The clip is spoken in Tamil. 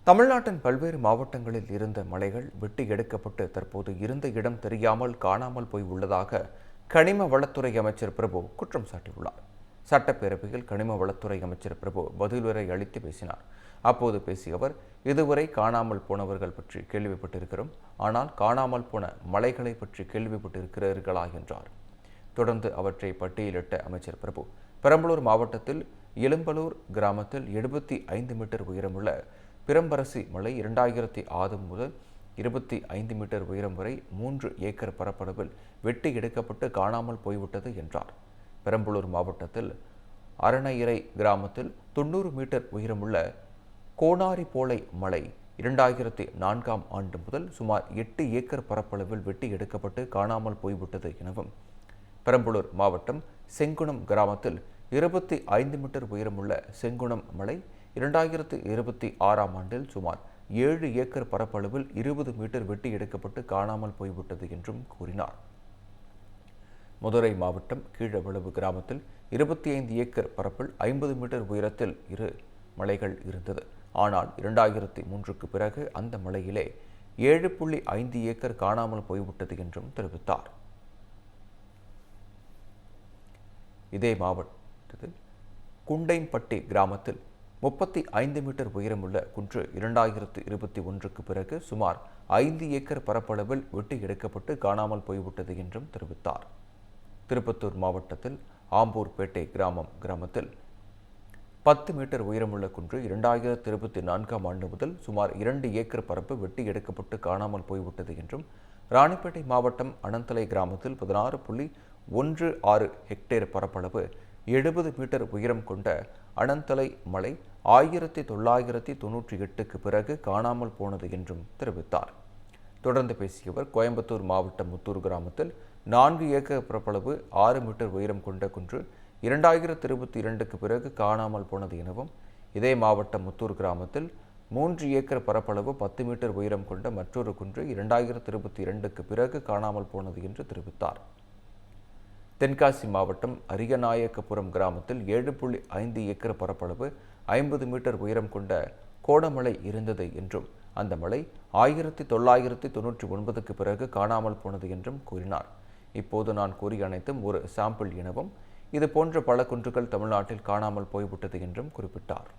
தமிழ்நாட்டின் பல்வேறு மாவட்டங்களில் இருந்த மலைகள் வெட்டி எடுக்கப்பட்டு தற்போது இருந்த இடம் தெரியாமல் காணாமல் போய் உள்ளதாக கனிம வளத்துறை அமைச்சர் பிரபு குற்றம் சாட்டியுள்ளார். சட்டப்பேரவையில் கனிம வளத்துறை அமைச்சர் பிரபு பதிலுரை அளித்து பேசினார். அப்போது பேசிய அவர், இதுவரை காணாமல் போனவர்கள் பற்றி கேள்விப்பட்டிருக்கிறோம், ஆனால் காணாமல் போன மலைகளை பற்றி கேள்விப்பட்டிருக்கிறீர்களா என்றார். தொடர்ந்து அவற்றை பட்டியலிட்ட அமைச்சர் பிரபு, பெரம்பலூர் மாவட்டத்தில் எலும்பலூர் கிராமத்தில் 75 மீட்டர் உயரமுள்ள பிரம்பரசி மலை 2006 முதல் 25 மீட்டர் உயரம் வரை 3 ஏக்கர் பரப்பளவில் வெட்டி எடுக்கப்பட்டு காணாமல் போய்விட்டது என்றார். பெரம்பலூர் மாவட்டத்தில் அரணையிறை கிராமத்தில் 90 மீட்டர் உயரமுள்ள கோனாரிப்போலை மலை 2004ஆம் ஆண்டு முதல் சுமார் 8 ஏக்கர் பரப்பளவில் வெட்டி எடுக்கப்பட்டு காணாமல் போய்விட்டது எனவும், பெரம்பலூர் மாவட்டம் செங்குணம் கிராமத்தில் 25 மீட்டர் உயரமுள்ள செங்குணம் மலை 2026ஆம் ஆண்டில் சுமார் 7 ஏக்கர் பரப்பளவில் 20 மீட்டர் வெட்டி எடுக்கப்பட்டு காணாமல் போய்விட்டது என்றும் கூறினார். மதுரை மாவட்டம் கீழவளவு கிராமத்தில் 25 ஏக்கர் பரப்பில் 50 மீட்டர் உயரத்தில் 2 மலைகள் இருந்தது. ஆனால் 2003க்கு பிறகு அந்த மலையிலே 7.5 ஏக்கர் காணாமல் போய்விட்டது என்றும் தெரிவித்தார். இதே மாவட்டத்தில் குண்டைம்பட்டி கிராமத்தில் 35 மீட்டர் உயரமுள்ள குன்று 2021க்கு பிறகு சுமார் 5 ஏக்கர் பரப்பளவில் வெட்டி எடுக்கப்பட்டு காணாமல் போய்விட்டது என்றும் தெரிவித்தார். திருப்பத்தூர் மாவட்டத்தில் ஆம்பூர்பேட்டை கிராமத்தில் 10 மீட்டர் உயரமுள்ள குன்று 2024ஆம் ஆண்டு முதல் சுமார் 2 ஏக்கர் பரப்பு வெட்டி எடுக்கப்பட்டு காணாமல் போய்விட்டது என்றும், ராணிப்பேட்டை மாவட்டம் அனந்தலை கிராமத்தில் 16.16 ஹெக்டேர் பரப்பளவு 70 மீட்டர் உயரம் கொண்ட அனந்தலை மலை 1998க்கு பிறகு காணாமல் போனது என்றும் தெரிவித்தார். தொடர்ந்து பேசிய அவர், கோயம்புத்தூர் மாவட்டம் முத்தூர் கிராமத்தில் 4 ஏக்கர் பரப்பளவு 6 மீட்டர் உயரம் கொண்ட குன்று 2022க்கு பிறகு காணாமல் போனது எனவும், இதே மாவட்டம் முத்தூர் கிராமத்தில் 3 ஏக்கர் பரப்பளவு 10 மீட்டர் உயரம் கொண்ட மற்றொரு குன்று 2022க்கு பிறகு காணாமல் போனது என்று தெரிவித்தார். தென்காசி மாவட்டம் அரியநாயக்கபுரம் கிராமத்தில் 7.5 ஏக்கர் பரப்பளவு 50 மீட்டர் உயரம் கொண்ட கோடமலை இருந்தது என்றும், அந்த மலை 1999க்கு பிறகு காணாமல் போனது என்றும் கூறினார். இப்போது நான் கூறிய அனைத்தும் ஒரு சாம்பிள் எனவும், இது போன்ற பல குன்றுகள் தமிழ்நாட்டில் காணாமல் போய்விட்டது என்றும் குறிப்பிட்டார்.